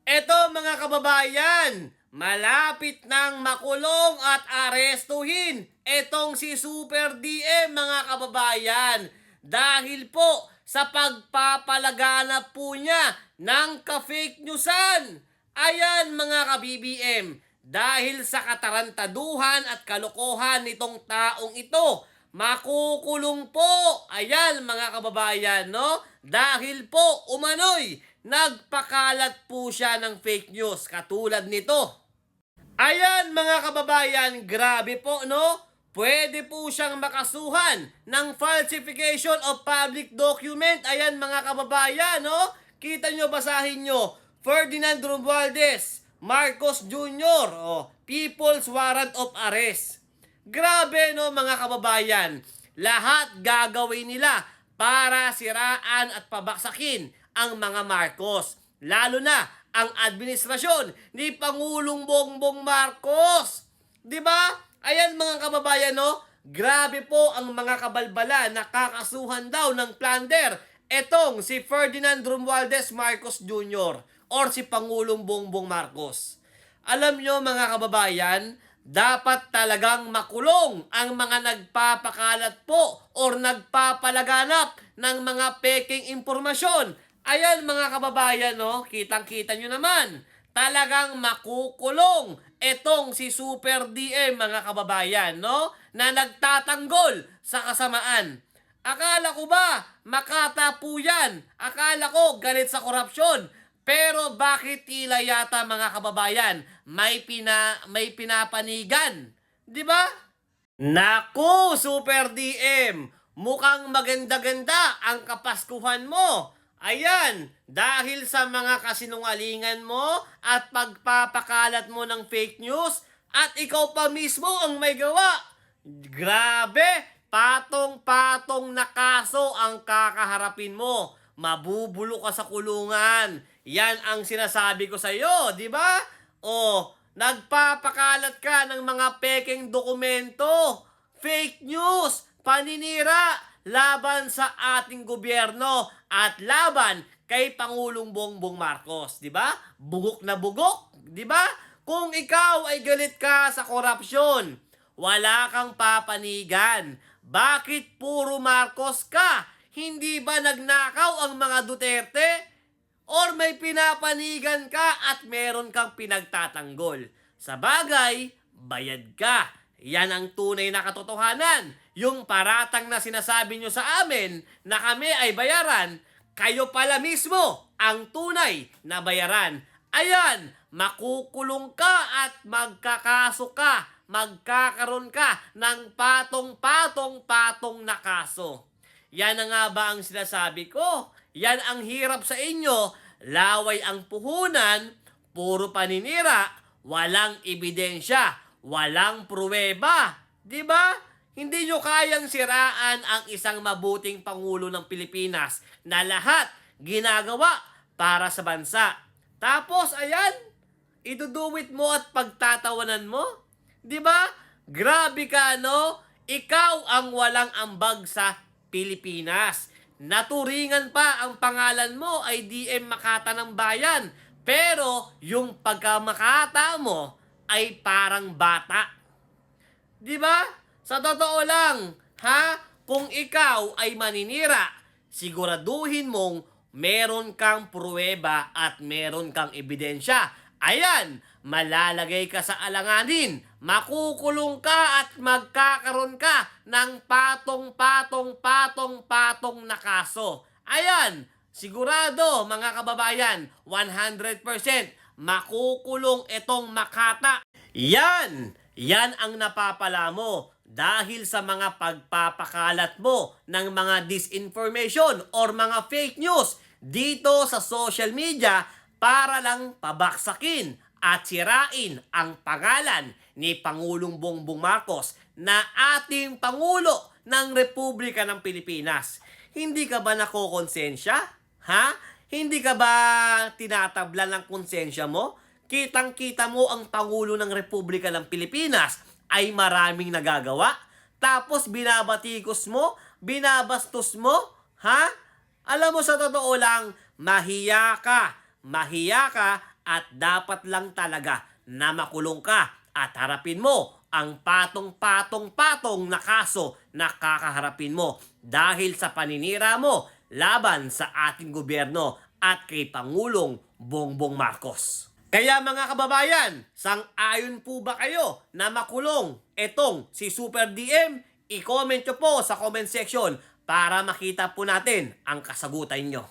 Eto mga kababayan, malapit nang makulong at arestuhin etong si Super DM mga kababayan dahil po sa pagpapalaganap po niya ng ka-fake newsan. Ayan mga ka-BBM, dahil sa katarantaduhan at kalokohan nitong taong ito, makukulong po. Ayan mga kababayan, no? Dahil po umano'y nagpakalat po siya ng fake news katulad nito. Ayan mga kababayan, grabe po no? Pwede po siyang makasuhan ng falsification of public document. Ayan mga kababayan, no? Kita nyo, basahin nyo. Ferdinand Romualdez Marcos Jr. People's Warrant of Arrest. Grabe no mga kababayan. Lahat gagawin nila para siraan at pabaksakin ang mga Marcos. Lalo na ang administrasyon ni Pangulong Bongbong Marcos. 'Di ba? Ayan mga kababayan, no? Grabe po ang mga kabalbala na kakasuhan daw ng plunder etong si Ferdinand Romualdez Marcos Jr. or si Pangulong Bongbong Marcos. Alam nyo mga kababayan, dapat talagang makulong ang mga nagpapakalat po or nagpapalaganap ng mga peking impormasyon. Ayan mga kababayan, no? Kitang-kita nyo naman. Talagang makukulong etong si Super DM mga kababayan, no? Na nagtatanggol sa kasamaan. Akala ko ba makata po yan? Akala ko galit sa korupsyon. Pero bakit tila yata mga kababayan may pinapanigan? 'Di ba? Naku, Super DM, mukhang maganda-ganda ang kapaskuhan mo. Ayan, dahil sa mga kasinungalingan mo at pagpapakalat mo ng fake news at ikaw pa mismo ang may gawa. Grabe, patong-patong na kaso ang kakaharapin mo. Mabubulo ka sa kulungan. Yan ang sinasabi ko sa iyo, di ba? Nagpapakalat ka ng mga pekeng dokumento, fake news, paninira laban sa ating gobyerno at laban kay Pangulong Bongbong Marcos, di ba? Bugok na bugok, di ba? Kung ikaw ay galit ka sa korupsyon, wala kang papanigan. Bakit puro Marcos ka? Hindi ba nagnakaw ang mga Duterte? Or may pinapanigan ka at meron kang pinagtatanggol? Sa bagay, bayad ka. Yan ang tunay na katotohanan. Yung paratang na sinasabi nyo sa amin na kami ay bayaran, kayo pala mismo ang tunay na bayaran. Ayan, makukulong ka at magkakaso ka. Magkakaroon ka ng patong-patong-patong na kaso. Yan na nga ba ang sinasabi ko? Yan ang hirap sa inyo. Laway ang puhunan, puro paninira, walang ebidensya, walang pruweba. 'Di ba? Hindi nyo kayang siraan ang isang mabuting Pangulo ng Pilipinas na lahat ginagawa para sa bansa. Tapos, ayan, iduduwit mo at pagtatawanan mo. 'Di ba? Grabe ka, no? Ikaw ang walang ambag sa Pilipinas. Naturingan pa ang pangalan mo ay DM Makata ng Bayan. Pero yung pagkamakata mo ay parang bata. 'Di ba? Sa totoo lang, ha? Kung ikaw ay maninira, siguraduhin mong meron kang pruweba at meron kang ebidensya. Ayan, malalagay ka sa alanganin, makukulong ka at magkakaroon ka ng patong-patong-patong-patong na kaso. Ayan, sigurado mga kababayan, 100% makukulong itong Makata. Yan ang napapala mo dahil sa mga pagpapakalat mo ng mga disinformation or mga fake news dito sa social media para lang pabaksakin at sirain ang pangalan ni Pangulong Bongbong Marcos na ating Pangulo ng Republika ng Pilipinas. Hindi ka ba nakokonsensya? Ha? Hindi ka ba tinatablan ng konsensya mo? Kitang-kita mo ang Pangulo ng Republika ng Pilipinas ay maraming nagagawa. Tapos binabatikos mo, binabastos mo, ha? Alam mo sa totoo lang, mahiya ka at dapat lang talaga na makulong ka at harapin mo ang patong-patong-patong na kaso na kakaharapin mo dahil sa paninira mo laban sa ating gobyerno at kay Pangulong Bongbong Marcos. Kaya mga kababayan, sang-ayon po ba kayo na makulong etong si Super DM? I-comment nyo po sa comment section para makita po natin ang kasagutan nyo.